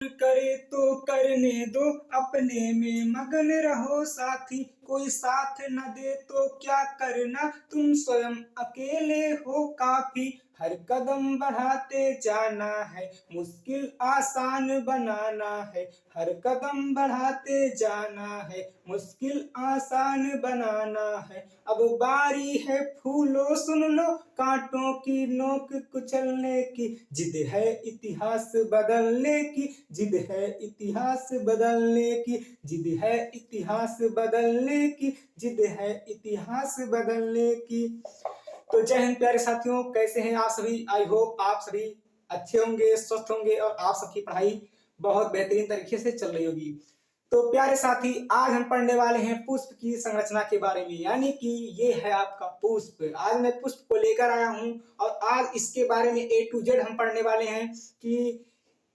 करे तो करने दो, अपने में मगन रहो साथी। कोई साथ न दे तो क्या करना, तुम स्वयं अकेले हो काफी। हर कदम बढ़ाते जाना है, मुश्किल आसान बनाना है। हर कदम बढ़ाते जाना है, मुश्किल आसान बनाना है। अब बारी है फूलो सुन लो, कांटों की नोक कुचलने की। जिद है इतिहास बदलने की, जिद है इतिहास बदलने की। जिद है इतिहास बदलने की, जिद है इतिहास बदलने की। तो जय हिंद प्यारे साथियों, कैसे हैं आप सभी। आई होप आप सभी अच्छे होंगे, स्वस्थ होंगे और आप सबकी पढ़ाई बहुत बेहतरीन तरीके से चल रही होगी। तो प्यारे साथी, आज हम पढ़ने वाले हैं पुष्प की संरचना के बारे में, यानी कि ये है आपका पुष्प। आज मैं पुष्प को लेकर आया हूं और आज इसके बारे में A to Z हम पढ़ने वाले हैं कि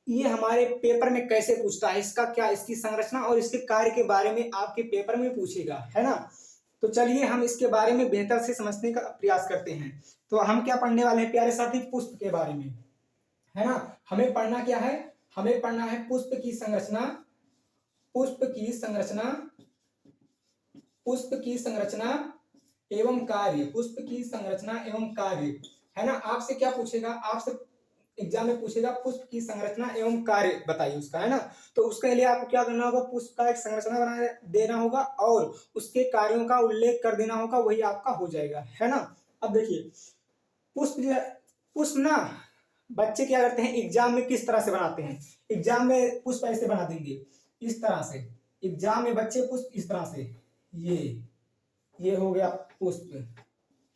ये हमारे पेपर में कैसे पूछता है, इसका क्या, इसकी संरचना और इसके कार्य के बारे में आपके पेपर में पूछेगा, है ना। तो चलिए हम इसके बारे में बेहतर से समझने का प्रयास करते हैं। तो हम क्या पढ़ने वाले हैं प्यारे साथी, पुष्प के बारे में, है ना। हमें पढ़ना क्या है, हमें पढ़ना है पुष्प की संरचना, पुष्प की संरचना, पुष्प की संरचना एवं कार्य, पुष्प की संरचना एवं कार्य, है ना। आपसे क्या पूछेगा, आपसे एग्जाम में पूछेगा पुष्प की संरचना एवं कार्य बताइए उसका, है ना। तो उसके लिए आपको क्या करना होगा, पुष्प का एक संरचना बना देना होगा और उसके कार्यों का उल्लेख कर देना होगा, वही आपका हो जाएगा, है ना। अब देखिए पुष्प, पुष्प ना बच्चे क्या करते हैं एग्जाम में, किस तरह से बनाते हैं। एग्जाम में पुष्प ऐसे बना देंगे, इस तरह से। एग्जाम में बच्चे पुष्प इस तरह से, ये हो गया पुष्प,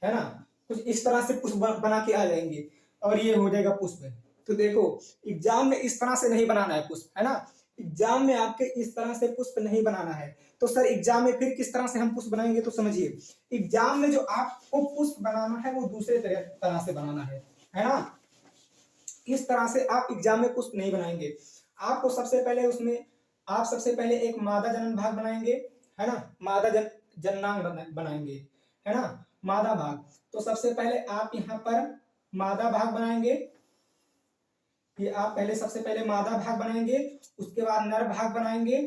है ना। कुछ इस तरह से पुष्प बना के आ जाएंगे और ये हो जाएगा पुष्प। तो देखो एग्जाम में इस तरह से नहीं बनाना है पुष्प, है ना। एग्जाम में आपके इस तरह से पुष्प नहीं बनाना है। तो सर एग्जाम में फिर किस तरह से हम पुष्प बनाएंगे, तो समझिए एग्जाम में जो आपको पुष्प बनाना है वो दूसरे तरह से बनाना है ना। इस तरह से आप एग्जाम में पुष्प नहीं बनाएंगे। आपको सबसे पहले उसमें, आप सबसे पहले एक मादा जनन भाग बनाएंगे, है ना। मादा जननांग बनाएंगे, है ना, मादा भाग। तो सबसे पहले आप यहाँ पर मादा भाग बनाएंगे। ये आप पहले सबसे पहले मादा भाग बनाएंगे, उसके बाद नर भाग बनाएंगे,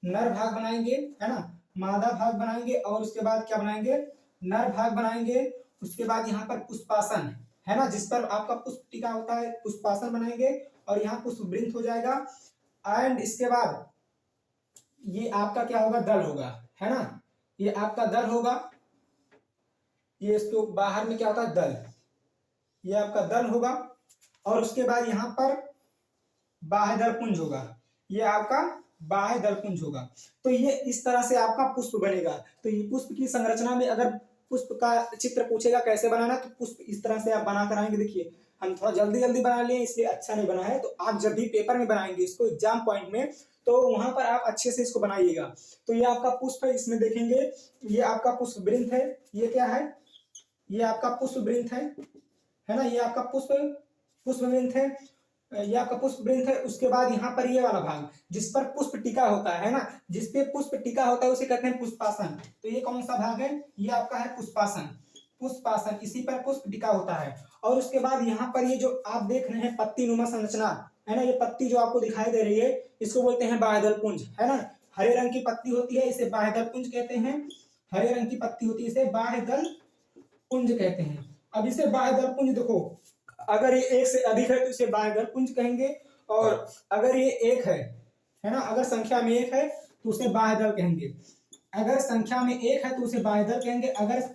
नर भाग बनाएंगे, है ना। मादा भाग बनाएंगे और उसके बाद क्या बनाएंगे, नर भाग बनाएंगे। उसके बाद यहाँ पर पुष्पासन, है ना, जिस पर आपका पुष्प टिका होता है, पुष्पासन बनाएंगे और यहाँ पुष्प वृंत हो जाएगा। एंड इसके बाद ये आपका क्या होगा, दल होगा, है ना। ये आपका दल होगा, ये इसको बाहर में क्या होता है, दल, ये आपका दल होगा। और उसके बाद यहाँ पर बाह्य दल पुंज होगा, ये आपका बाह्य दल पुंज होगा। तो ये इस तरह से आपका पुष्प बनेगा। तो ये पुष्प की संरचना में अगर पुष्प का चित्र पूछेगा कैसे बनाना, तो पुष्प इस तरह से आप बना कर आएंगे। देखिए हम थोड़ा जल्दी जल्दी बना लिए इसलिए अच्छा नहीं बना है, तो आप जब भी पेपर में बनाएंगे इसको एग्जाम पॉइंट में, तो वहां पर आप अच्छे से इसको बनाइएगा। तो ये आपका पुष्प है, इसमें देखेंगे ये आपका पुष्प वृंत है। ये क्या है, ये आपका पुष्प वृंत है ना। ये आपका पुष्प पुष्प वृंत है, ये आपका पुष्प वृंत है। उसके बाद यहाँ पर ये वाला भाग जिस पर पुष्प टिका होता है ना, जिस पे पुष्प टिका होता है उसे कहते हैं पुष्पासन। तो ये कौन सा भाग है, ये आपका है पुष्पासन, पुष्पासन, इसी पर पुष्प टिका होता है। और उसके बाद यहाँ पर ये जो आप देख रहे हैं पत्ती नुमा संरचना, है ना, ये पत्ती जो आपको दिखाई दे रही है इसको बोलते हैं बाह्यदल पुंज, है ना। हरे रंग की पत्ती होती है, इसे बाह्यदल पुंज कहते हैं। हरे रंग की पत्ती होती है, इसे बाह्यदल पुंज कहते हैं। अब इसे बाह्यदल पुंज देखो, अगर ये एक से अधिक है तो इसे बाह्यदल पुंज कहेंगे, और अगर ये एक है ना, अगर संख्या में एक है तो उसे बाह्यदल कहेंगे। अगर संख्या में एक है तो उसे बाह्यदल कहेंगे, अगर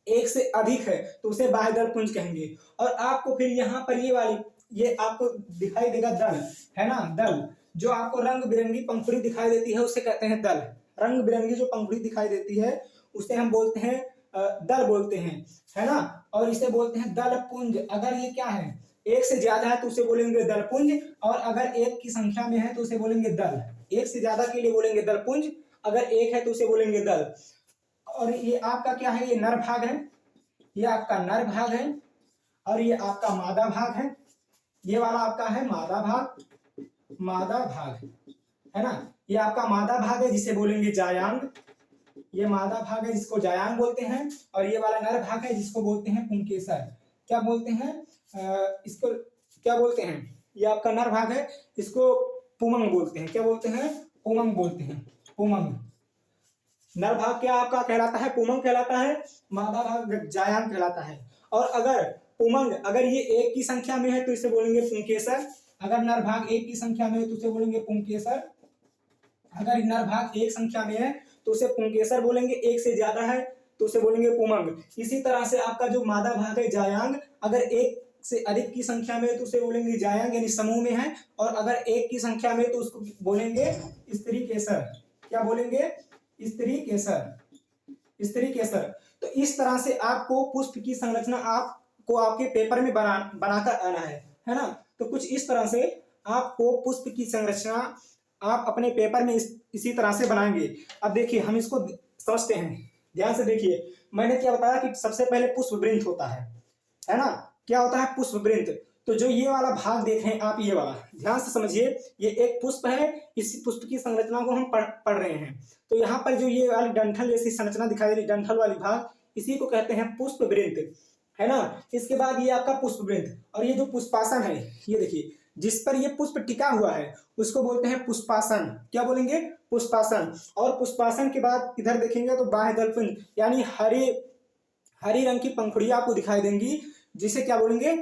एक से अधिक है तो उसे बाह्यदल पुंज कहेंगे। और आपको फिर यहाँ पर ये वाली, ये आपको दिखाई देगा दल, है ना, दल, जो आपको रंग बिरंगी पंखुड़ी दिखाई देती है उसे कहते हैं दल। रंग बिरंगी जो पंखुड़ी दिखाई देती है उसे हम बोलते हैं दल बोलते हैं, है ना। और इसे बोलते हैं दल पुंज। अगर ये क्या है, एक से ज्यादा है तो उसे बोलेंगे दल पुंज, और अगर एक की संख्या में है तो उसे बोलेंगे दल। एक से ज्यादा के लिए बोलेंगे दल पुंज, अगर एक है तो उसे बोलेंगे दल। और ये आपका क्या है, ये नर भाग है, ये आपका नर भाग है, और ये आपका मादा भाग है। ये वाला आपका है मादा भाग, मादा भाग, है ना। ये आपका मादा भाग है जिसे बोलेंगे जायांग, ये मादा भाग है जिसको जायांग बोलते हैं। और ये वाला नर भाग है जिसको बोलते हैं पुंकेसर। क्या बोलते हैं इसको क्या बोलते हैं, ये आपका नर भाग है, इसको पुमंग बोलते हैं। क्या बोलते हैं? पुमंग बोलते हैं, पुमंग। नर भाग क्या आपका कहलाता है? पुमंग कहलाता है। मादा भाग जायांग कहलाता है। और अगर पुमंग अगर ये एक की संख्या में है तो इसे बोलेंगे पुंकेसर। अगर नर भाग एक की संख्या में है तो उसे बोलेंगे पुंकेसर। अगर नर भाग एक संख्या में है तो उसे पुंकेसर बोलेंगे, एक से ज्यादा है तो उसे बोलेंगे पुमंग। इसी तरह से आपका जो मादा भाग है जायांग, अगर एक से अधिक की संख्या में है तो उसे बोलेंगे जायांग, यानी समूह में है। और अगर एक की संख्या में तो उसको बोलेंगे स्त्री केसर। क्या बोलेंगे? स्त्री केसर, स्त्री केसर। तो इस तरह से आपको पुष्प की संरचना आपको आपके पेपर में बनाकर आना है ना। तो कुछ इस तरह से आपको पुष्प की संरचना आप अपने पेपर में इसी तरह से बनाएंगे। अब देखिए हम इसको समझते हैं, ध्यान से देखिए। मैंने क्या बताया कि सबसे पहले पुष्प वृंत होता है ना। क्या होता है? पुष्प वृंत। तो जो ये वाला भाग देख रहे हैं आप, ये वाला ध्यान से समझिए, ये एक पुष्प है। इसी पुष्प की संरचना को हम पढ़ रहे हैं। तो यहाँ पर जो ये वाली डंठल जैसी संरचना दिखाई दे रही, डंठल वाली भाग, इसी को कहते हैं पुष्प वृंत, है ना। इसके बाद ये आपका पुष्प वृंत, और ये जो पुष्पासन है, ये देखिए जिस पर ये पुष्प टिका हुआ है उसको बोलते हैं पुष्पासन। क्या बोलेंगे? पुष्पासन। और पुष्पासन के बाद इधर देखेंगे तो बाह्य दलपुंज, यानी हरी रंग की पंखुड़ियां आपको दिखाई देंगी, जिसे क्या बोलेंगे?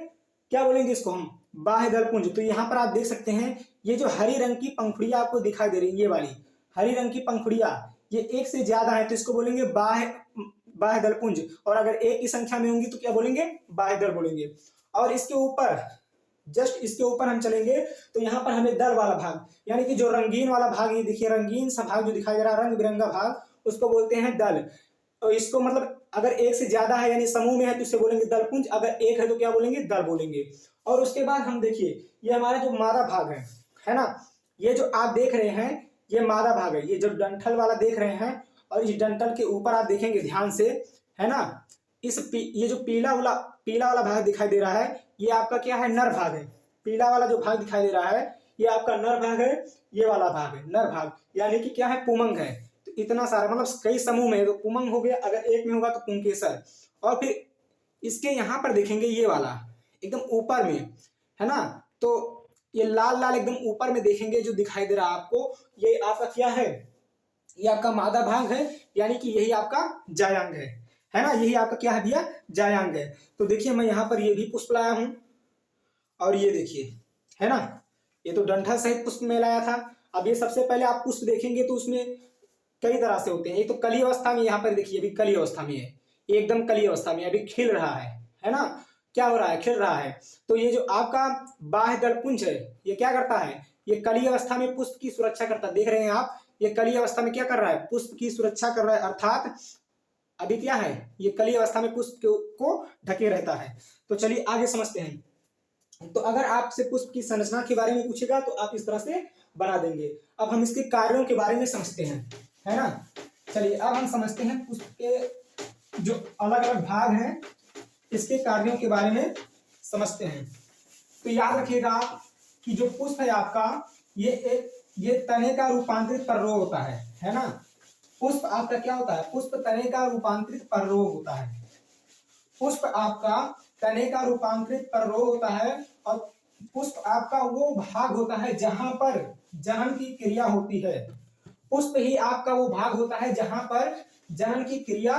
क्या बोलेंगे इसको हम? बाह्य दलपुंज। तो यहाँ पर आप देख सकते हैं ये जो हरी रंग की पंखुड़ियां आपको दिखाई दे रही है, ये वाली हरी रंग की पंखुड़ियां, ये एक से ज्यादा है तो इसको बोलेंगे बाह्य दलपुंज। और अगर एक की संख्या में होंगी तो क्या बोलेंगे? बाह्य दल बोलेंगे। और इसके ऊपर, जस्ट इसके ऊपर हम चलेंगे तो यहाँ पर हमें दल वाला भाग, यानी कि जो रंगीन वाला भाग, ये देखिए रंगीन सा भाग जो दिखाई दे रहा है, रंग बिरंगा भाग, उसको बोलते हैं दल। और इसको मतलब अगर एक से ज्यादा है यानी समूह में है तो इसे बोलेंगे दलपुंज। अगर एक है तो क्या बोलेंगे? दल बोलेंगे। और उसके बाद हम देखिए ये हमारा जो मादा भाग है ना, ये जो आप देख रहे हैं ये मादा भाग है। ये जो डंठल वाला देख रहे हैं, और इस डंठल के ऊपर आप देखेंगे ध्यान से, है ना, ये जो पीला वाला भाग दिखाई दे रहा है, ये आपका क्या है? नर भाग है। पीला वाला जो भाग दिखाई दे रहा है ये आपका नर भाग है। ये वाला भाग है नर भाग, यानी कि क्या है? पुमंग है। तो इतना सारा मतलब कई समूह में है तो पुमंग हो गया, अगर एक में होगा तो पुंकेसर। और फिर इसके यहाँ पर देखेंगे ये वाला एकदम ऊपर में, है ना, तो ये लाल लाल एकदम ऊपर में देखेंगे जो दिखाई दे रहा है आपको, ये आपका क्या है? ये आपका मादा भाग है, यानी कि यही आपका जायांग है ना। यही आपका क्या है भैया? जायांग है। तो देखिए मैं यहाँ पर ये भी पुष्प लाया हूं, और ये देखिए, है ना, ये तो डंठल सहित पुष्प में लाया था। अब ये सबसे पहले आप पुष्प देखेंगे तो उसमें कई तरह से होते हैं। एक तो कली अवस्था में, यहाँ पर देखिए अभी कली अवस्था में है, एकदम कली अवस्था में अभी खिल रहा है ना। क्या हो रहा है? खिल रहा है। तो ये जो आपका बाह्य दलपुंज है, ये क्या करता है? ये कली अवस्था में पुष्प की सुरक्षा करता है। देख रहे हैं आप, ये कली अवस्था में क्या कर रहा है? पुष्प की सुरक्षा कर रहा है, अर्थात अभी क्या है? ये कली अवस्था में पुष्प को ढके रहता है। तो चलिए आगे समझते हैं। तो अगर आपसे पुष्प की संरचना के बारे में पूछेगा तो आप इस तरह से बना देंगे। अब हम इसके कार्यों के बारे में समझते हैं, है ना। चलिए अब हम समझते हैं पुष्प के जो अलग अलग भाग हैं, इसके कार्यों के बारे में समझते हैं। तो याद रखिएगा कि जो पुष्प है आपका, ये तने का रूपांतरित पररोग होता है ना। पुष्प आपका क्या होता है? पुष्प तने का रूपांतरित पररोग होता है। पुष्प आपका तने का रूपांतरित पररोग होता है। और पुष्प आपका वो भाग होता है जहां पर जनन की क्रिया होती है। पुष्प ही आपका वो भाग होता है जहां पर जनन की क्रिया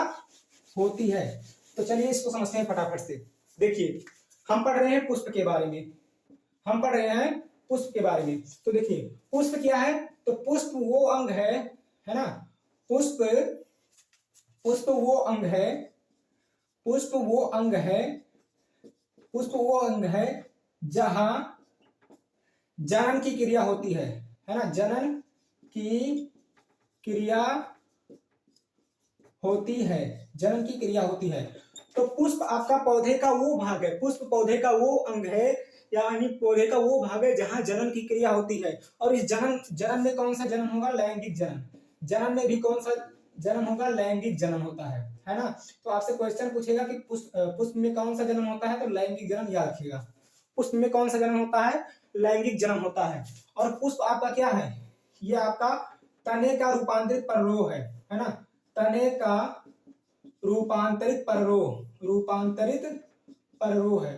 होती है। तो चलिए इसको समझते हैं फटाफट से। देखिए हम पढ़ रहे हैं पुष्प के बारे में, हम पढ़ रहे हैं पुष्प के बारे में। तो देखिए पुष्प क्या है? तो पुष्प वो अंग है ना, पुष्प वो अंग है, पुष्प वो अंग है, पुष्प वो अंग है जहां जनन की क्रिया होती है ना, जनन की क्रिया होती है, जनन की क्रिया होती है। तो पुष्प आपका पौधे का वो भाग है, पुष्प पौधे का वो अंग है, यानी पौधे का वो भाग है जहां जनन की क्रिया होती है। और इस जनन में कौन सा जनन होगा? लैंगिक जनन। जनन में भी कौन सा जनन होगा? लैंगिक जनन होता है ना। तो आपसे क्वेश्चन पूछेगा कि पुष्प में कौन सा जनन होता है, तो लैंगिक जनन याद रखिएगा। पुष्प में कौन सा जनन होता है? लैंगिक जनन होता है। और पुष्प आपका क्या है? ये आपका तने का रूपांतरित पररोह है ना। तने का रूपांतरित पररोह है।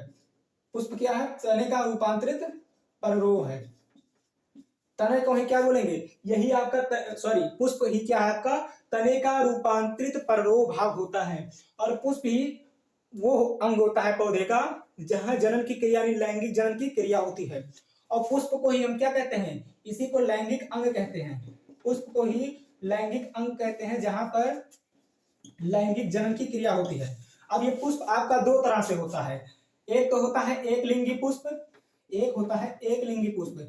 पुष्प क्या है? तने का रूपांतरित पररोह है। तने को ही क्या बोलेंगे, यही आपका सॉरी पुष्प ही क्या है आपका तने का रूपांतरित पररोह भाग होता है। और पुष्प ही वो अंग होता है पौधे का जहां जनन की क्रिया यानी लैंगिक जनन की क्रिया होती है। और पुष्प को ही हम क्या कहते हैं, इसी को लैंगिक अंग कहते हैं। पुष्प को ही लैंगिक अंग कहते हैं जहां पर लैंगिक जनन की क्रिया होती है। अब ये पुष्प आपका दो तरह से होता है। एक तो होता है एक लिंगी पुष्प, एक होता है एक लिंगी पुष्प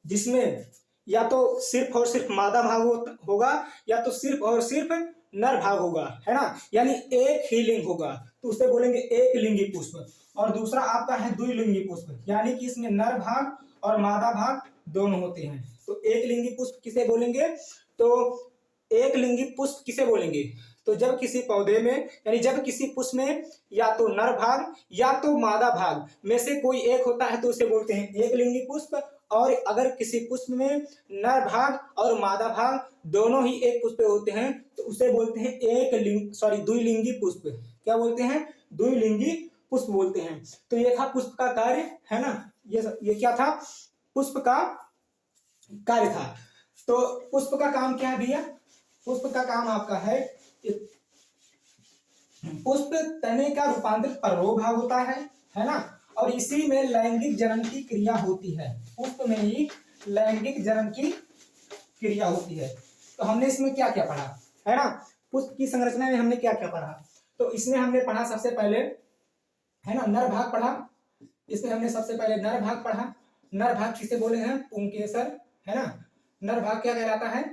जिसमें या तो सिर्फ और सिर्फ मादा भाग होगा या तो सिर्फ और सिर्फ नर भाग होगा, है ना, यानी एक ही लिंग होगा तो उसे बोलेंगे एक लिंगी पुष्प। और दूसरा आपका है द्विलिंगी पुष्प, यानी कि इसमें नर भाग और मादा भाग दोनों होते हैं। तो एक लिंगी पुष्प किसे बोलेंगे, तो एक लिंगी पुष्प किसे बोलेंगे, तो जब किसी पौधे में यानी जब किसी पुष्प में या तो नर भाग या तो मादा भाग में से कोई एक होता है तो उसे बोलते हैं एक लिंगी पुष्प। और अगर किसी पुष्प में नर भाग और मादा भाग दोनों ही एक पुष्प होते हैं तो उसे बोलते हैं द्विलिंगी पुष्प। क्या बोलते हैं, द्विलिंगी पुष्प बोलते हैं। तो ये था पुष्प का कार्य, है ना, ये क्या था, पुष्प का कार्य था। तो पुष्प का काम क्या है भैया, पुष्प का काम आपका है पुष्प तने का रूपांतरित पररोह भाग होता है ना, और इसी में लैंगिक जनन की क्रिया होती है। पुष्प में ही लैंगिक जनन की क्रिया होती है। तो हमने इसमें क्या क्या पढ़ा, है ना, पुष्प की संरचना में हमने क्या क्या पढ़ा, तो इसमें हमने पढ़ा सबसे पहले, है ना, नर भाग पढ़ा। इसमें हमने सबसे पहले नर भाग पढ़ा। नर भाग किसे बोले हैं, पुंकेसर, है ना। नर भाग क्या कहलाता है,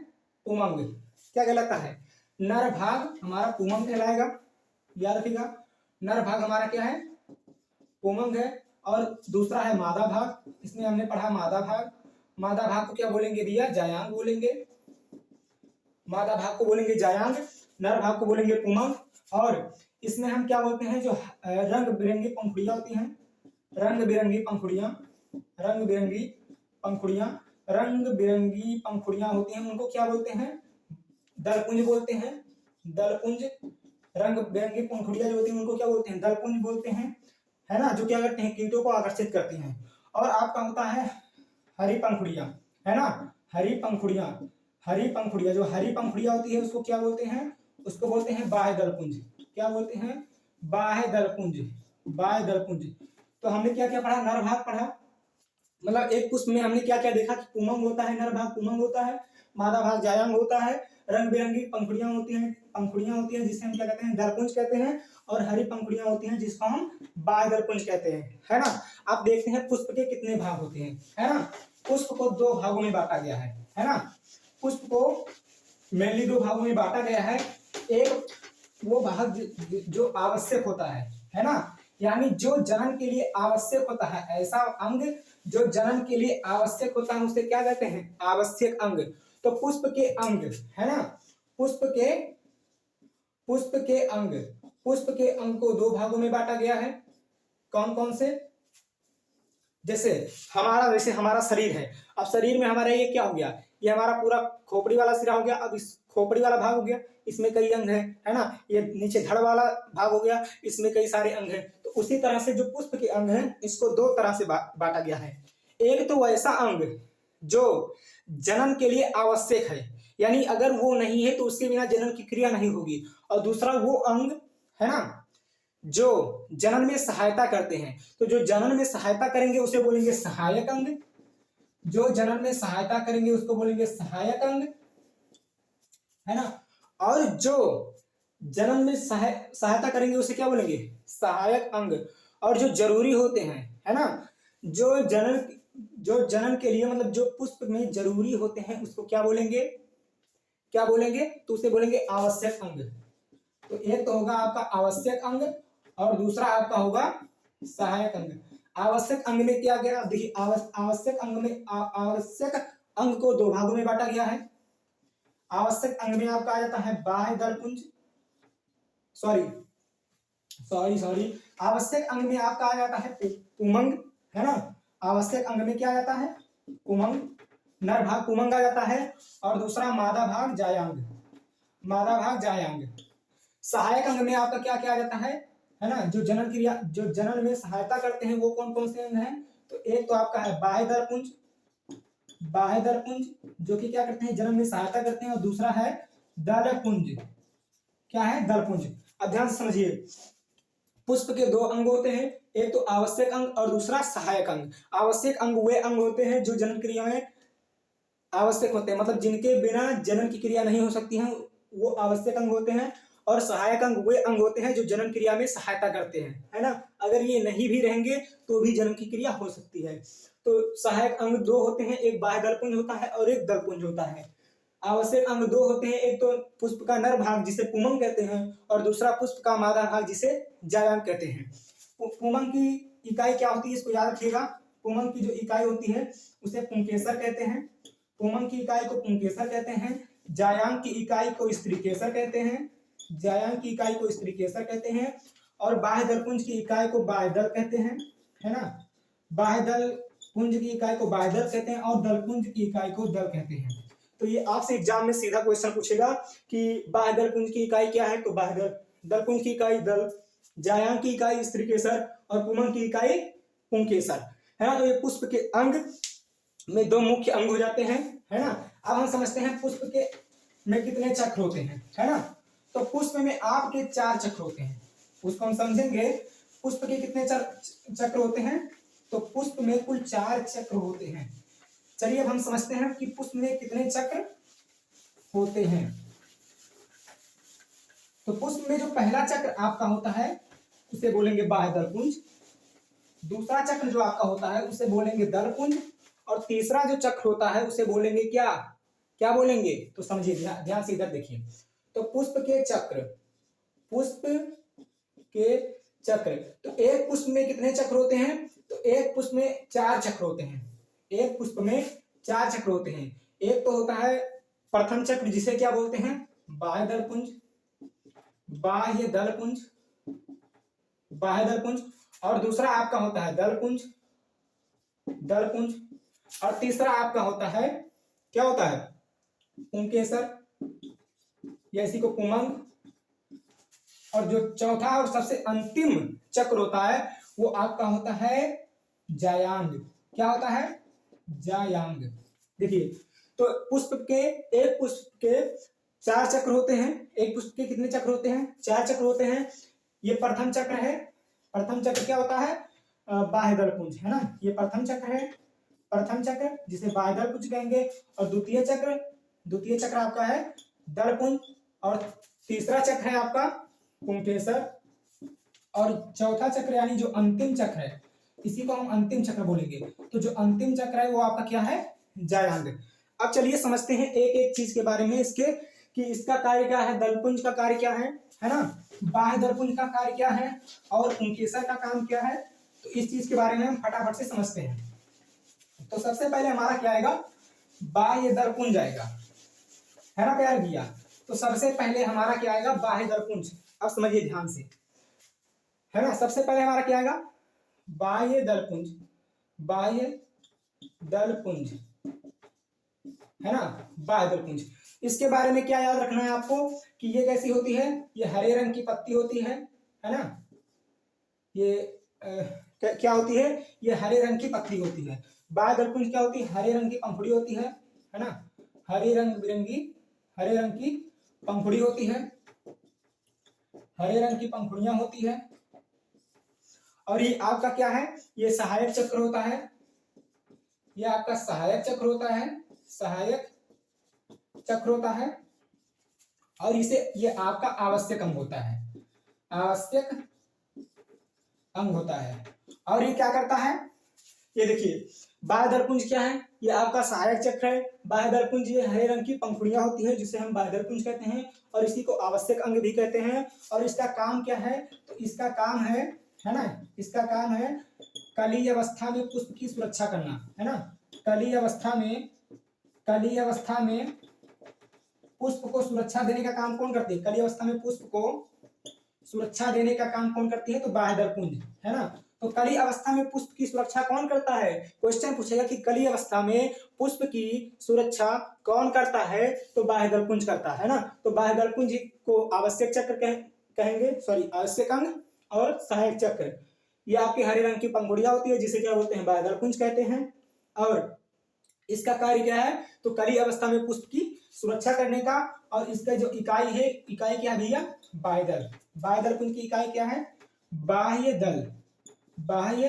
पुमंग। क्या कहलाता है, नर भाग हमारा पुमंग कहलाएगा, याद रखिएगा। नर भाग हमारा क्या है, पुमंग है। और दूसरा है मादा भाग, इसमें हमने पढ़ा मादा भाग। मादा भाग को क्या बोलेंगे भैया, जायांग बोलेंगे। मादा भाग को बोलेंगे जायांग, नर भाग को बोलेंगे पुमंग। और इसमें हम क्या बोलते हैं, जो रंग बिरंगी पंखुड़ियां होती हैं, रंग बिरंगी पंखुड़ियां, रंग बिरंगी पंखुड़ियां, रंग बिरंगी पंखुड़ियां होती हैं, उनको क्या बोलते हैं, दलपुंज बोलते हैं। दलपुंज, रंग बिरंगी पंखुड़ियां जो होती हैं उनको क्या बोलते हैं, दलपुंज बोलते हैं, है ना, जो क्या करते हैं, कीटों को आकर्षित करती हैं। और आपका होता है हरी पंखुड़ियां, है ना, हरी पंखुड़ियां। हरी पंखुड़ियां, जो हरी पंखुड़ियां होती है उसको क्या बोलते हैं, उसको बोलते हैं बाह्य दलपुंज। क्या बोलते हैं, बाह्य दलपुंज, बाह्य दलपुंज। तो हमने क्या क्या पढ़ा, नर भाग पढ़ा, मतलब एक पुष्प में हमने क्या क्या देखा कि पुमंग होता है, नर भाग पुमंग होता है, मादा भाग जायांग होता है, रंग बिरंगी पंखुड़ियां होती हैं जिसे हम क्या कहते हैं, दलपुंज कहते हैं। और हरी पंखुड़ियां होती हैं जिसको हम बाह्य दलपुंज कहते हैं, है ना। आप देखते हैं पुष्प के कितने भाग होते हैं, है ना। पुष्प को दो भागों में बांटा गया है ना। पुष्प को मेनली दो भागों में बांटा गया है। एक वो भाग जो आवश्यक होता है ना, यानी जो जनन के लिए आवश्यक होता है, ऐसा अंग जो जनन के लिए आवश्यक होता है उसे क्या कहते हैं, आवश्यक अंग। तो पुष्प के अंग, है ना, पुष्प के अंग को दो भागों में बांटा गया है। कौन कौन से, जैसे हमारा शरीर है। अब शरीर में हमारा ये क्या हो गया, ये हमारा पूरा खोपड़ी वाला सिरा हो गया। अब इस खोपड़ी वाला भाग हो गया, इसमें कई अंग है ना। ये नीचे धड़ वाला भाग हो गया, इसमें कई सारे अंग हैं। तो उसी तरह से जो पुष्प के अंग हैं इसको दो तरह से बांटा गया है। एक तो वैसा अंग जो जनन के लिए आवश्यक है, यानी अगर वो नहीं है तो उसके बिना जनन की क्रिया नहीं होगी। और दूसरा वो अंग, है ना, जो जनन में सहायता करते हैं। तो जो जनन में सहायता करेंगे उसे बोलेंगे सहायक अंग, जो जनन में सहायता करेंगे उसको बोलेंगे सहायक अंग, है ना। और जो जनन में सहायता करेंगे उसे क्या बोलेंगे, सहायक अंग। और जो जरूरी होते हैं, है ना, जो जनन के लिए मतलब जो पुष्प में जरूरी होते हैं उसको क्या बोलेंगे, तो उसे बोलेंगे आवश्यक अंग। तो एक तो होगा आपका आवश्यक अंग और दूसरा आपका होगा सहायक अंग। आवश्यक अंग में क्या गया, देखिए आवश्यक अंग को दो भागों में बांटा गया है। आवश्यक अंग में आपका आ जाता है बाह्य दलपुंज, सॉरी आवश्यक अंग में आपका आ जाता है पुमंग, है ना। आवश्यक अंग में क्या आ जाता है, पुमंग, नर भाग पुमंग आ जाता है। और दूसरा मादा भाग जायांग, सहायक अंग में आपका क्या क्या आ जाता है ना, जो जनन में सहायता करते हैं वो कौन कौन से अंग हैं, तो एक तो आपका है बाह्य दलपुंज, बाह्य दलपुंज जो कि क्या करते हैं, जन्म में सहायता करते हैं, और दूसरा है दलपुंज। क्या है? दलपुंज। अब ध्यान से समझिए, पुष्प के दो अंग होते हैं, एक तो आवश्यक अंग और दूसरा सहायक अंग। आवश्यक अंग वे अंग होते हैं जो जनन क्रिया में आवश्यक होते हैं, मतलब जिनके बिना जनन की क्रिया नहीं हो सकती है, वो आवश्यक अंग होते हैं। और सहायक अंग वे अंग होते हैं जो जनन क्रिया में सहायता करते हैं, है ना। अगर ये नहीं भी रहेंगे तो भी जनन की क्रिया हो सकती है। तो सहायक अंग दो होते हैं, एक बाह्य दलपुंज होता है और एक दलपुंज होता है। आवश्यक अंग दो होते हैं, एक तो पुष्प का नर भाग जिसे पुमंग कहते हैं, और दूसरा पुष्प का मादा भाग जिसे जायांग कहते हैं। पुमंग की इकाई क्या होती है, इसको याद रखिएगा। पुमंग की जो इकाई होती है उसे पुंकेसर कहते हैं। पुमंग की इकाई को पुंकेसर कहते हैं। जायांग की इकाई को स्त्रीकेसर कहते हैं। जायांग की इकाई को स्त्रीकेसर कहते हैं। और बाह्य दलपुंज की इकाई को बाह्यदल कहते हैं, है ना। बाह्य दल पुंज की इकाई को बाह्यदल कहते हैं और दलपुंज की इकाई को दल कहते हैं। तो ये आपसे एग्जाम में सीधा क्वेश्चन पूछेगा कि बाह्य दलपुंज की इकाई क्या है, तो बाह्यदल, दलपुंज की इकाई दल, जायांग की इकाई स्त्रीकेसर और पुमंग की इकाई पुंकेसर, है ना। तो ये पुष्प के अंग में दो मुख्य अंग हो जाते हैं, है ना। अब हम समझते हैं पुष्प के में कितने चक्र होते हैं, है ना। तो पुष्प में आपके 4 चक्र होते हैं, उसको हम समझेंगे। पुष्प के कितने चक्र होते हैं, तो पुष्प में कुल 4 चक्र होते हैं। चलिए अब हम समझते हैं कि पुष्प में कितने चक्र होते हैं। तो पुष्प में जो पहला चक्र आपका होता है उसे बोलेंगे बाह्य दलपुंज। दूसरा चक्र जो आपका होता है उसे बोलेंगे दलपुंज। और तीसरा जो चक्र होता है उसे बोलेंगे क्या, क्या बोलेंगे, तो समझिए, ध्यान से इधर देखिए। तो पुष्प के चक्र, पुष्प के चक्र, तो एक पुष्प में कितने चक्र होते हैं, तो एक पुष्प में 4 चक्र होते हैं। एक पुष्प में 4 चक्र होते हैं। एक तो होता है प्रथम चक्र जिसे क्या बोलते हैं, बाह्य दलपुंज, बाह्य दलपुंज, बाह्य दलपुंज। और दूसरा आपका होता है दलपुंज, दलपुंज। और तीसरा आपका होता है, क्या होता है, पुंकेसर, या इसी को पुमंग। और जो चौथा और सबसे अंतिम चक्र होता है वो आपका होता है जायांग। क्या होता है, जायांग। देखिए, तो एक पुष्प के 4 चक्र होते हैं। एक पुष्प के कितने चक्र होते हैं, 4 चक्र होते हैं। ये प्रथम चक्र है। प्रथम चक्र क्या होता है, बाह्य दलपुंज, है ना। ये प्रथम चक्र है, प्रथम चक्र जिसे बाह्य दलपुंज कहेंगे। और द्वितीय चक्र आपका है दलपुंज। और तीसरा चक्र है आपका पुंकेसर। और चौथा चक्र यानी जो अंतिम चक्र है इसी को हम अंतिम चक्र बोलेंगे। तो जो अंतिम चक्र है वो आपका क्या है, जायांग। अब चलिए समझते हैं एक एक चीज के बारे में इसके, कि इसका कार्य क्या है, दलपुंज का कार्य क्या है ना। बाह्य दलपुंज का कार्य क्या है और पुंकेसर का काम क्या है। तो इस चीज के बारे में हम फटाफट से समझते हैं। तो सबसे पहले हमारा क्या आएगा, बाह्य दलपुंज आएगा, है ना प्यार किया। तो सबसे पहले हमारा क्या आएगा, बाह्य दलपुंज। अब समझिए ध्यान से, है ना। सबसे पहले हमारा क्या आएगा, बाह्य दलपुंज, बाह्य दलपुंज, है ना, बाह्य दलपुंज। इसके बारे में क्या याद रखना है आपको, कि ये कैसी होती है, ये हरे रंग की पत्ती होती है ना। ये क्या होती है, ये हरे रंग की पत्ती होती है। बाह्य दलपुंज क्या होती है, हरे रंग की पंखुड़ी होती है ना। हरे रंग बिरंगी, हरे रंग की पंखुड़ी होती है, हरे रंग की पंखुड़ियां होती है। और ये आपका क्या है, ये सहायक चक्र होता है। ये आपका सहायक चक्र होता है, सहायक चक्र होता है। और इसे, ये आपका आवश्यक अंग होता है, आवश्यक अंग होता है। और ये क्या करता है, ये देखिए, बाह्य दलपुंज क्या है, ये आपका सहायक चक्र है। बाह्य दलपुंज ये हरे रंग की पंखुड़ियां होती है जिसे हम बाह्य दलपुंज कहते हैं, और इसी को आवश्यक अंग भी कहते हैं। और इसका काम क्या है, तो इसका काम है ना, इसका काम है कली अवस्था में पुष्प की सुरक्षा करना, है ना। कली अवस्था में, कली अवस्था में पुष्प को सुरक्षा देने का काम कौन करती है, कली अवस्था में पुष्प को सुरक्षा देने का काम कौन करती है, तो बाह्य दलपुंज, है ना। तो कली अवस्था में पुष्प की सुरक्षा कौन करता है, क्वेश्चन पूछेगा कि कली अवस्था में पुष्प की सुरक्षा कौन करता है, तो बाह्य दलपुंज करता है ना। तो बाह्य दलपुंज को आवश्यक चक्र कहेंगे, सॉरी आवश्यक अंग और सहायक चक्र, ये आपके हरे रंग की पंखुड़ियां होती है जिसे क्या बोलते हैं, बाह्य दलपुंज कहते हैं। और इसका कार्य क्या है, तो कली अवस्था में पुष्प की सुरक्षा करने का। और इसका जो इकाई है, इकाई क्या है भैया, बाह्य दल। बाह्य दलपुंज की इकाई क्या है, बाह्य दल। बाह्य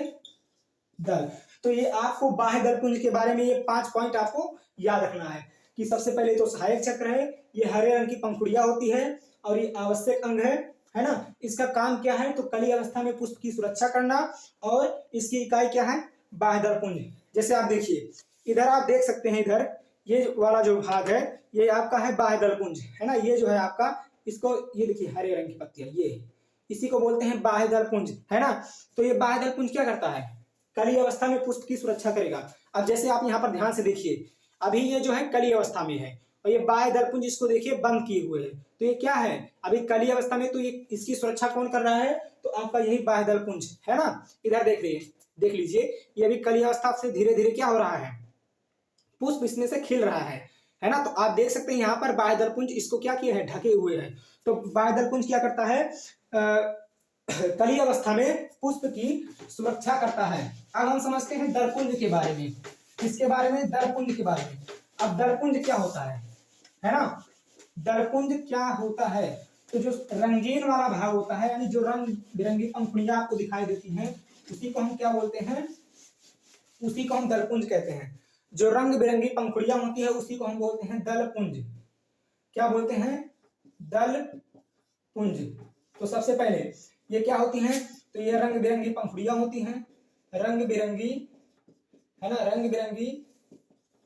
दल। तो ये आपको बाह्य दलपुंज के बारे में ये 5 पॉइंट आपको याद रखना है कि सबसे पहले तो सहायक चक्र है, ये हरे रंग की पंखुड़ियां होती है और ये आवश्यक अंग है ना। इसका काम क्या है, तो कली अवस्था में पुष्प की सुरक्षा करना। और इसकी इकाई क्या है, बाह्य दलपुंज। जैसे आप देखिए, इधर आप देख सकते हैं, इधर ये वाला जो भाग है ये आपका है बाह्य दलपुंज, है ना। ये जो है आपका, इसको ये देखिए हरे रंग की पत्तियां, ये इसी को बोलते हैं बाह्य दलपुंज, है ना। तो ये बाह्य दलपुंज क्या करता है, कली अवस्था में पुष्प की सुरक्षा करेगा। अब जैसे आप यहाँ पर ध्यान से देखिए, अभी ये जो है कली अवस्था में है और ये बाह्य दलपुंज इसको देखिए बंद किए हुए है। तो ये क्या है, अभी कली अवस्था में, तो ये इसकी सुरक्षा कौन कर रहा है, तो आपका यही बाह्य दलपुंज, है ना। इधर देख लीजिए, ये अभी कली अवस्था से धीरे धीरे क्या हो रहा है, पुष्प इसमें से खिल रहा है ना। तो आप देख सकते हैं यहाँ पर बाह्य दलपुंज इसको क्या किया है, ढके हुए है। तो बाह्य दलपुंज क्या करता है, कली अवस्था में पुष्प की सुरक्षा करता है। अब हम समझते हैं दलपुंज के बारे में। किसके बारे में, दलपुंज के बारे में। अब दलपुंज क्या होता है ना। दलपुंज क्या होता है, तो जो रंगीन वाला भाग होता है, यानी जो रंग बिरंगी पंखुड़ियां आपको दिखाई देती हैं, उसी को हम क्या बोलते हैं, उसी को हम दलपुंज कहते हैं। जो रंग बिरंगी पंखुड़ियां होती है उसी को हम बोलते हैं दलपुंज। क्या बोलते हैं, दलपुंज। तो सबसे पहले ये क्या होती हैं, तो ये रंग बिरंगी पंखुड़ियां होती हैं, रंग बिरंगी, है ना, रंग बिरंगी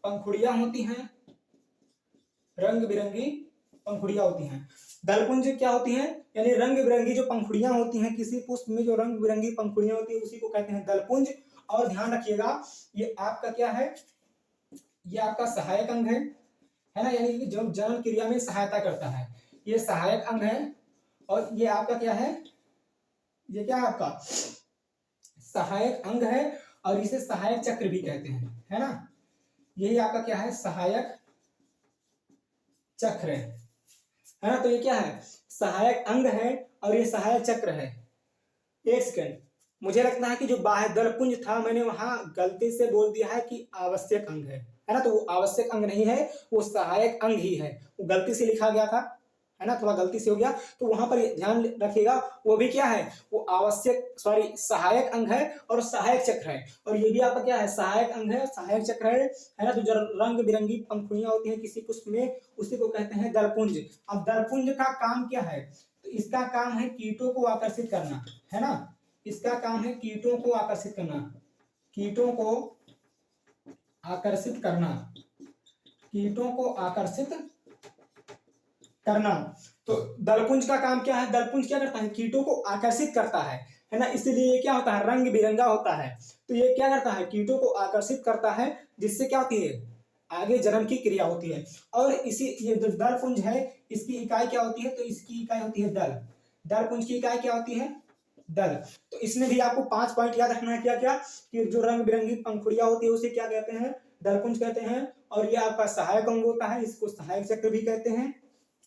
पंखुड़ियां होती हैं, रंग बिरंगी पंखुड़ियां होती हैं। दलपुंज क्या होती हैं, यानी रंग बिरंगी जो पंखुड़ियां होती हैं, किसी पुष्प में जो रंग बिरंगी पंखुड़ियां होती है उसी को कहते हैं दलपुंज। और ध्यान रखिएगा, ये आपका क्या है, ये आपका सहायक अंग है ना, यानी कि जो जनन क्रिया में सहायता करता है, ये सहायक अंग है। और ये आपका क्या है, ये क्या है आपका सहायक अंग है, और इसे सहायक चक्र भी कहते हैं, है ना। यही आपका क्या है, सहायक चक्र है ना। तो ये क्या है, सहायक अंग है और ये सहायक चक्र है। एक सेकंड, मुझे लगता है कि जो बाह्य दलपुंज था, मैंने वहां गलती से बोल दिया है कि आवश्यक अंग है ना। तो वो आवश्यक अंग नहीं है, वो सहायक अंग ही है, वो गलती से लिखा गया था, है ना, थोड़ा गलती से हो गया। तो वहां पर ध्यान रखिएगा, वो भी क्या है, वो आवश्यक सॉरी सहायक अंग है और सहायक चक्र है। और ये भी आपका क्या है, सहायक अंग है, सहायक चक्र है ना। तो जो रंग बिरंगी पंखुड़ियां होती हैं किसी पुष्प में, उसी को कहते हैं दलपुंज। अब दलपुंज का काम क्या है, तो इसका काम है कीटों को आकर्षित करना, है ना। इसका काम है कीटों को आकर्षित करना, कीटों को आकर्षित करना, कीटों को आकर्षित करना। तो दलपुंज का काम क्या है, दलपुंज क्या करता है, कीटों को आकर्षित करता है ना। इसीलिए ये क्या होता है, रंग बिरंगा होता है। तो ये क्या करता है, कीटों को आकर्षित करता है, जिससे क्या होती है, आगे जन्म की क्रिया होती है। और इसी ये जो दलपुंज है, इसकी इकाई क्या होती है, तो इसकी इकाई होती है दल। दलपुंज की इकाई क्या होती है, दल। तो इसमें भी आपको 5 पॉइंट याद रखना है, क्या क्या, कि जो रंग बिरंगी पंखुड़ियां होती है उसे क्या कहते हैं, दलपुंज कहते हैं। और ये आपका सहायक अंग होता है, इसको सहायक चक्र भी कहते हैं।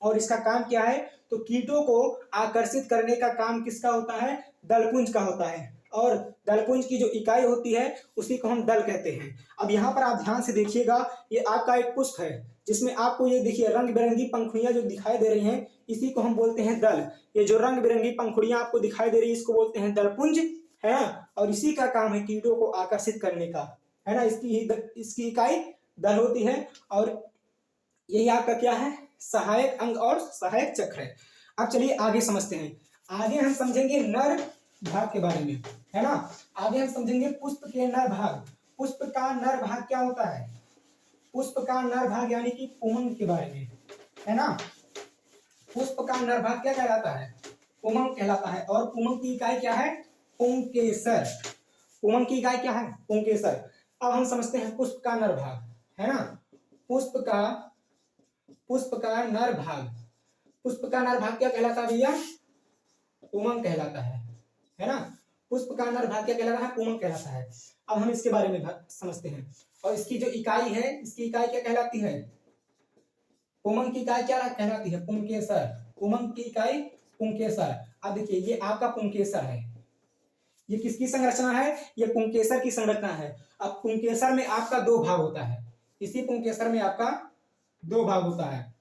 और इसका काम क्या है, तो कीटों को आकर्षित करने का काम किसका होता है, दलपुंज का होता है। और दलपुंज की जो इकाई होती है उसी को हम दल कहते हैं। अब यहाँ पर आप ध्यान से देखिएगा, ये आपका एक पुष्प है जिसमें आपको ये देखिए रंग बिरंगी पंखुड़ियां जो दिखाई दे रही हैं, इसी को हम बोलते हैं दल। ये जो रंग बिरंगी पंखुड़ियां आपको दिखाई दे रही है, इसको बोलते हैं दलपुंज, है। और इसी का काम है कीटों को आकर्षित करने का, है ना। इसकी इकाई दल होती है। और यही आपका क्या है, सहायक अंग और सहायक चक्र है। अब चलिए आगे समझते हैं। आगे हम समझेंगे नर भाग के बारे में, है ना। आगे हम समझेंगे पुष्प के नर भाग। पुष्प का नर भाग क्या होता है, पुष्प का नर भाग यानी कि पुंग के बारे में, है ना। पुष्प का नर भाग क्या कहलाता है, पुंग कहलाता है। और पुंग की इकाई क्या है, पुंकेसर। पुंग की इकाई क्या है, पुंकेसर। अब हम समझते हैं पुष्प का नर भाग, है ना। पुष्प का नर भाग, पुष्प का नर भाग क्या कहलाता है भैया, पुंग कहलाता है ना। पुष्प का नर भाग क्या कहलाता है, पुंग कहलाता है। अब हम इसके बारे में समझते हैं। और इसकी जो इकाई है, इसकी इकाई क्या कहलाती है, पुंग की इकाई क्या कहलाती है, पुंकेसर। पुंग की इकाई पुंकेसर। अब देखिए ये आपका पुंकेसर है, ये किसकी संरचना है? ये पुंकेसर की संरचना है। अब पुंकेसर में आपका दो भाग होता है, इसी पुंकेसर में आपका दो भाग होता है।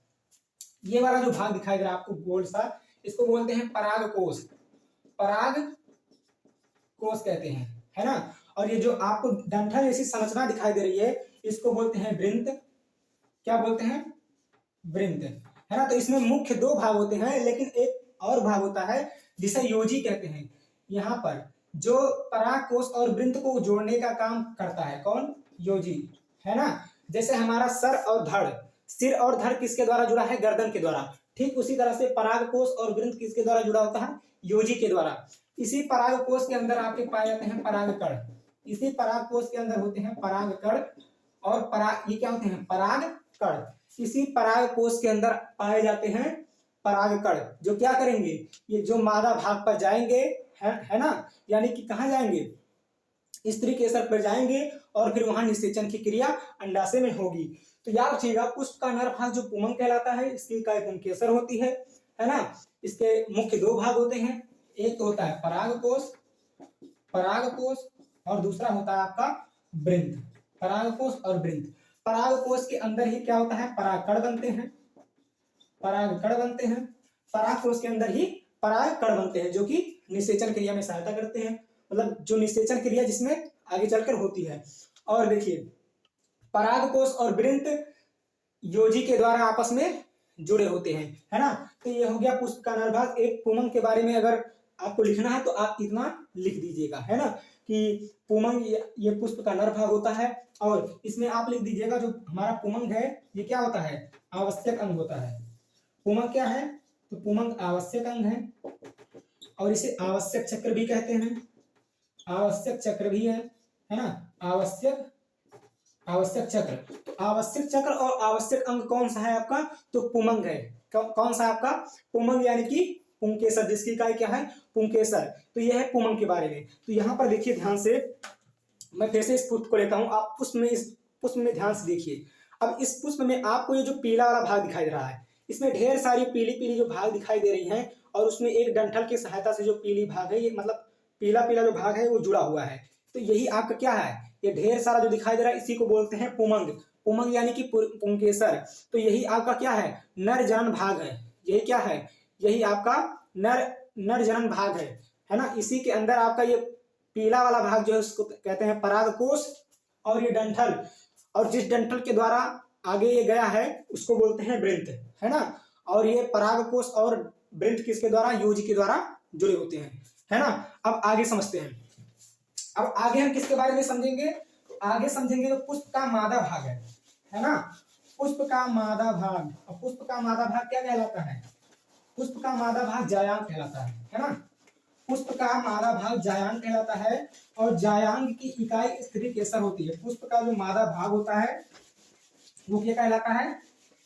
ये वाला जो भाग दिखाई दे रहा है आपको गोल सा, इसको बोलते हैं पराग कोश, पराग कोश कहते हैं, है ना। और ये जो आपको डंठल जैसी संरचना दिखाई दे रही है, इसको बोलते हैं वृंत। क्या बोलते हैं? वृंत, है ना। तो इसमें मुख्य दो भाग होते हैं, लेकिन एक और भाग होता है जिसे योजी कहते हैं। यहाँ पर जो पराग कोश और वृंत को जोड़ने का काम करता है कौन? योजी, है ना। जैसे हमारा सर और धड़, सिर और धड़ किसके द्वारा जुड़ा है? गर्दन के द्वारा। ठीक उसी तरह से पराग कोश और वृंत किसके द्वारा जुड़ा होता है? योजी के द्वारा। इसी पराग कोश के अंदर आपके पाए जाते हैं पराग कण, इसी पराग कोश के अंदर होते हैं पराग कण, और पराग, ये क्या होते हैं? पराग कण। इसी पराग कोश के अंदर पाए जाते हैं पराग कण, जो क्या करेंगे? ये जो मादा भाग पर जाएंगे, है ना, यानी कि कहाँ जाएंगे? स्त्री केसर पर जाएंगे और फिर वहां निषेचन की क्रिया अंडाशय में होगी। तो याद रखिएगा, पुष्प का नर भाग जो पुमंग कहलाता है, इसकी इकाई पुंकेसर होती है ना। इसके मुख्य दो भाग होते हैं, एक तो होता है पराग कोश, पराग कोश, और दूसरा होता है आपका वृंत, पराग कोश और वृंत। पराग कोश के अंदर ही क्या होता है? परागकण बनते हैं, परागकण बनते हैं। पराग कोश के अंदर ही परागकण बनते हैं, जो कि निषेचन क्रिया में सहायता करते हैं, मतलब जो निषेचन क्रिया जिसमें आगे चलकर होती है। और देखिए, पराग कोश और वृंत योजी के द्वारा आपस में जुड़े होते हैं, है ना। तो ये हो गया पुष्प का नर भाग। एक पुमंग के बारे में अगर आपको लिखना है तो आप इतना लिख दीजिएगा, है ना, कि पुमंग ये पुष्प का नर भाग होता है। और इसमें आप लिख दीजिएगा, जो हमारा पुमंग है ये क्या होता है? आवश्यक अंग होता है। पुमंग क्या है? तो पुमंग आवश्यक अंग है, और इसे आवश्यक चक्र भी कहते हैं, आवश्यक चक्र भी है ना। आवश्यक आवश्यक चक्र, तो आवश्यक चक्र और आवश्यक अंग कौन सा है आपका? तो पुमंग है। कौन सा आपका? पुमंग, यानी कि पुंकेसर, जिसकी इकाई क्या है? पुंकेसर। तो यह है पुमंग के बारे में। तो यहाँ पर देखिए ध्यान से, मैं फिर से इस पुष्प को लेता हूँ, आप इस पुष्प में ध्यान से देखिए। अब इस पुष्प में आपको ये जो पीला वाला भाग दिखाई दे रहा है, इसमें ढेर सारी पीली पीली जो भाग दिखाई दे रही हैं, और उसमें एक डंठल की सहायता से जो पीली भाग है, ये मतलब पीला पीला जो भाग है वो जुड़ा हुआ है। तो यही आपका क्या है? ये ढेर सारा जो दिखाई दे रहा है, इसी को बोलते हैं पुमंग। पुमंग यानी कि पुंकेसर। तो यही आपका क्या है? नर जनन भाग है। यही क्या है? यही आपका नर नर जनन भाग है ना। इसी के अंदर आपका ये पीला वाला भाग जो है उसको कहते हैं पराग कोश, और ये डंठल, और जिस डंठल के द्वारा आगे ये गया है उसको बोलते हैं वृंत, है ना। और ये पराग कोश और वृंत किसके द्वारा? योजी के द्वारा जुड़े होते हैं, है ना। अब आगे समझते हैं। अब आगे हम किसके बारे में समझेंगे? तो आगे समझेंगे तो पुष्प का मादा भाग है ना। पुष्प का मादा भाग, और पुष्प का मादा भाग क्या कहलाता है? पुष्प का मादा भाग जायांग कहलाता है ना। पुष्प का मादा भाग जायांग कहलाता है, और जायांग की इकाई स्त्री केसर होती है। पुष्प का जो मादा भाग होता है वो क्या कहलाता है?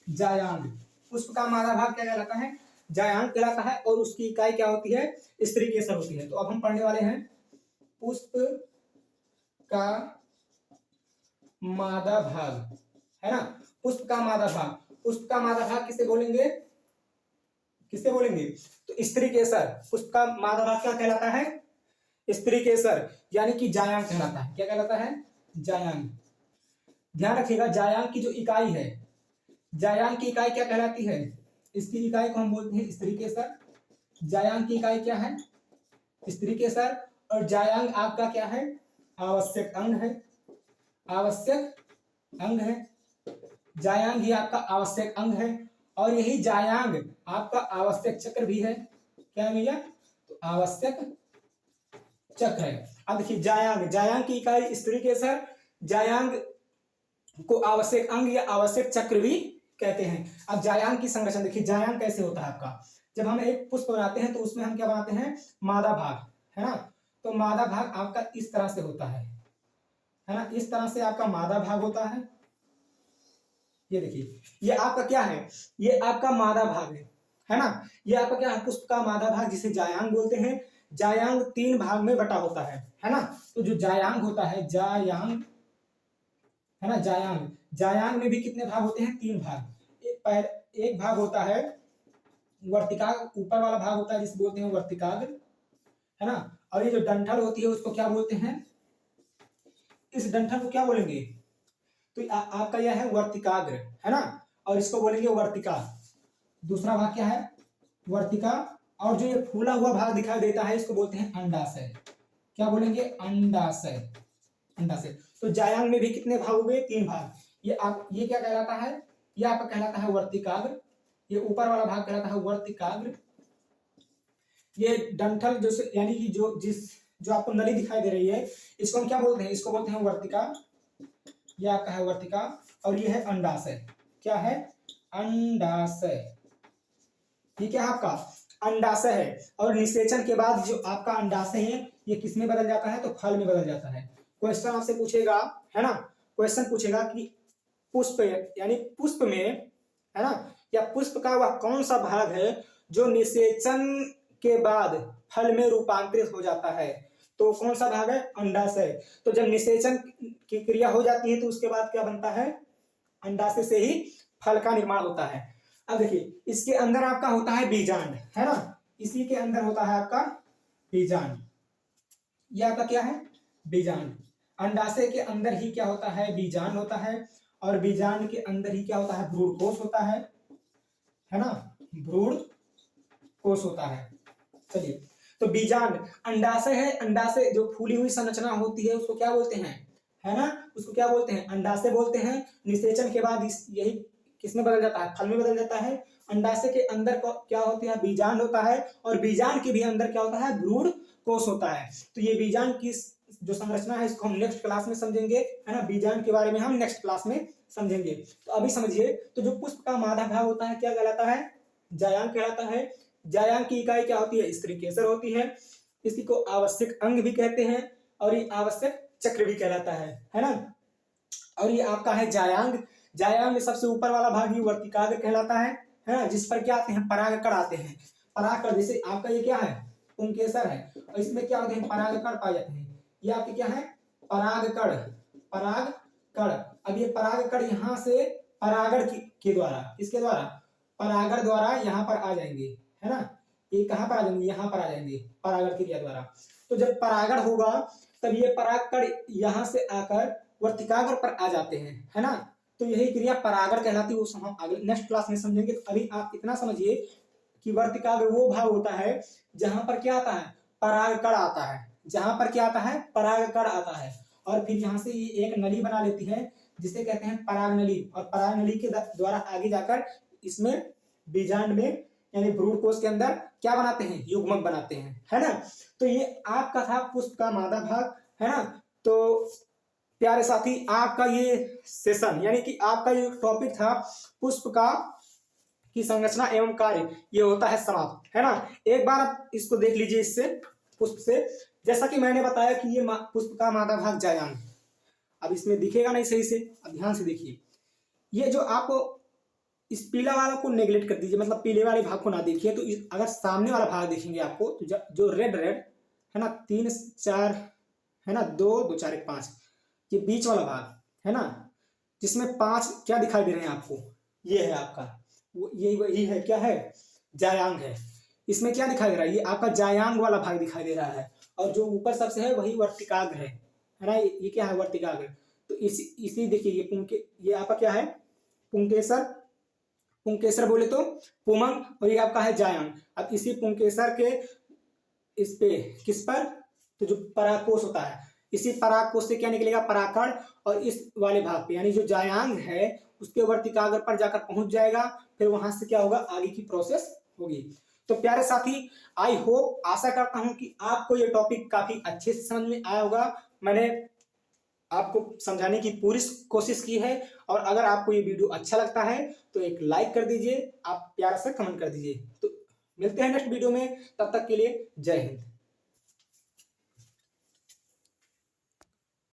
जायांग। पुष्प का मादा भाग क्या कहलाता है? जायांग कहलाता है, और उसकी इकाई क्या होती है? स्त्री केसर होती है। तो अब हम पढ़ने वाले हैं पुष्प का मादा भाग, है ना। पुष्प का मादा भाग, पुष्प का मादा भाग किसे बोलेंगे? किसे बोलेंगे? तो स्त्री केसर। पुष्प का मादा भाग क्या कहलाता है? स्त्री केसर, यानी कि जायांग कहलाता है। क्या कहलाता है? जायांग। ध्यान रखिएगा, जायांग की जो इकाई है, जायांग की इकाई क्या कहलाती है? इसकी इकाई को हम बोलते हैं स्त्री केसर। जायांग की इकाई क्या है? स्त्री केसर। और जायांग आपका क्या है? आवश्यक अंग है, आवश्यक अंग है। जायांग ही आपका आवश्यक अंग है, और यही जायांग आपका आवश्यक चक्र भी है। क्या है भैया? तो आवश्यक चक्र है। अब देखिए, जायांग, जायांग की इकाई स्त्री केसर, जायांग को आवश्यक अंग या आवश्यक चक्र भी कहते हैं। अब जायांग की संरचना देखिए, जायांग कैसे होता है आपका? जब हम एक पुष्प बनाते हैं तो उसमें हम क्या बनाते हैं? मादा भाग, है ना। तो मादा भाग आपका इस तरह से होता है ना। इस तरह से आपका मादा भाग होता है। ये देखिए, ये आपका क्या है? ये आपका मादा भाग है ना। ये आपका क्या है? पुष्प का मादा भाग, जिसे जायांग बोलते हैं। जायांग 3 भाग में बटा होता है ना। तो जो जायांग होता है, जायांग, है ना, जायांग, जायांग में भी कितने भाग होते हैं? 3 भाग। एक भाग होता है वर्तिकाग्र, ऊपर वाला भाग होता है जिसे बोलते हैं वर्तिकाग्र, है ना। और ये जो डंठल होती है उसको क्या बोलते हैं, इस डंठल को क्या बोलेंगे, तो आपका यह है वर्तिकाग्र, है ना, और इसको बोलेंगे वर्तिका। दूसरा भाग क्या है, वर्तिका। और जो ये फूला हुआ भाग दिखाई देता है इसको बोलते हैं अंडाशय। क्या बोलेंगे, अंडाशय, अंडाशय। तो जायांग में भी कितने भाग हो गए, 3 भाग। ये क्या कहलाता है, ये आपका कहलाता है वर्तिकाग्र। ये ऊपर वाला भाग कहलाता है वर्तिकाग्र। ये डंठल जो यानी कि जो आपको नली दिखाई दे रही है इसको हम क्या बोलते हैं, इसको बोलते हैं वर्तिका। ये आपका है वर्तिका। और ये है अंडाशय। क्या है, अंडाशय। ठीक है, आपका अंडाशय है। और निषेचन के बाद जो आपका अंडाशय है ये किस में बदल जाता है, तो फल में बदल जाता है। क्वेश्चन आपसे पूछेगा, है ना, क्वेश्चन पूछेगा कि पुष्प यानी पुष्प में, है ना, या पुष्प का वह कौन सा भाग है जो निषेचन के बाद फल में रूपांतरित हो जाता है, तो कौन सा भाग है, अंडाशय। तो जब निषेचन की क्रिया हो जाती है तो उसके बाद क्या बनता है, अंडाशय से ही फल का निर्माण होता है। अब देखिए इसके अंदर आपका होता है बीजांड, है ना, इसी के अंदर होता है आपका बीजांड। यह आपका क्या है, बीजांड। अंडाशय के अंदर ही क्या होता है, बीजांड होता है। और बीजांड के अंदर ही क्या होता है, भ्रूण कोश होता है ना, भ्रूण कोश होता है। चलिए, तो बीजांड अंडाशय है। अंडाशय जो फूली हुई संरचना होती है उसको क्या बोलते हैं, है ना, उसको क्या बोलते हैं, अंडाशय बोलते हैं। निषेचन के बाद यही किसमें बदल जाता है, फल में बदल जाता है। अंडाशय के अंदर क्या होता है, बीजांड होता है। और बीजांड के भी अंदर क्या होता है, भ्रूण कोश होता है। तो ये बीजांड की जो संरचना है इसको हम नेक्स्ट क्लास में समझेंगे, है ना, बीजांड के बारे में हम नेक्स्ट क्लास में समझेंगे। तो अभी समझिए, तो जो पुष्प का मादा भाग होता है क्या कहलाता है, जायांग कहलाता है। जायांग की इकाई क्या होती है, स्त्री केसर होती है। इसी को आवश्यक अंग भी कहते हैं और ये आवश्यक चक्र भी कहलाता है ना। और ये आपका है जायांग। जायांग में सबसे ऊपर वाला भाग ही वर्तिकाग्र कहलाता है ना, जिस पर क्या आते हैं, परागकण आते हैं। परागकण, जैसे आपका ये क्या है, पुंकेसर है, और इसमें क्या होते हैं, परागकण पाए जाते हैं। ये आपके क्या है, परागकण, परागकण। अब ये परागकण यहाँ से परागण के द्वारा, किसके द्वारा, परागण द्वारा यहाँ पर आ जाएंगे, है ना। ये कहाँ पर आ जाएंगे, यहाँ पर आ जाएंगे परागण क्रिया द्वारा। तो जब परागण होगा तब ये परागकण यहाँ से आकर वर्तिकाग्र पर आ जाते हैं, है ना। तो यही क्रिया परागण कहलाती है, वो हम अगले नेक्स्ट क्लास में समझेंगे। तो अभी आप इतना समझिए कि वर्तिकाग्र वो भाग होता है जहां पर क्या आता है, परागकण आता है। जहां पर क्या आता है, परागकण आता है। और फिर यहाँ से ये एक नली बना लेती है जिसे कहते हैं पराग नली। और पराग नली के द्वारा आगे जाकर इसमें बीजांड में यानी भ्रूण कोश के अंदर क्या बनाते हैं, युग्मक बनाते हैं, है ना। तो ये आपका था पुष्प का मादा भाग, है ना। तो प्यारे साथी, आपका ये सेशन यानी कि आपका ये टॉपिक था पुष्प का की संरचना एवं कार्य, ये होता है समाप्त, है ना। एक बार आप इसको देख लीजिए, इससे पुष्प से, जैसा कि मैंने बताया कि ये पुष्प का मादा भाग जायांग। अब इसमें दिखेगा नहीं सही से, अब ध्यान से देखिए। ये जो आपको इस पीला वाला को नेग्लेक्ट कर दीजिए, मतलब पीले वाले भाग को ना देखिए। तो अगर सामने वाला भाग देखेंगे आपको तो जो रेड रेड है ना, 3 4 है ना, 2 2 4 1 5, ये बीच वाला भाग है ना, जिसमें 5 क्या दिखाई दे रहे हैं आपको, ये है आपका ये वही है, क्या है, जायांग है। इसमें क्या दिखाई दे रहा है, ये आपका जायांग वाला भाग दिखाई दे रहा है। और जो ऊपर सबसे है वही वर्तिकाग्र है ना। ये क्या है, वर्तिकाग्र। तो इसी देखिए, ये आपका क्या है, पुंकेसर। पुंकेसर बोले तो पुमंग, और ये आपका है जायांग। अब इसी पुंकेसर के इस पे किस पर, तो जो परागकोश होता है, इसी परागकोश से क्या निकलेगा, परागकण। और इस वाले भाग पे यानी जो जायांग है उसके वर्तिकाग्र पर जाकर पहुंच जाएगा। फिर वहां से क्या होगा, आगे की प्रोसेस होगी। तो प्यारे साथी, आई होप, आशा करता हूं कि आपको ये टॉपिक काफी अच्छे से समझ में आया होगा। मैंने आपको समझाने की पूरी कोशिश की है। और अगर आपको ये वीडियो अच्छा लगता है तो एक लाइक कर दीजिए, आप प्यारा सा कमेंट कर दीजिए। तो मिलते हैं नेक्स्ट वीडियो में, तब तक के लिए जय हिंद।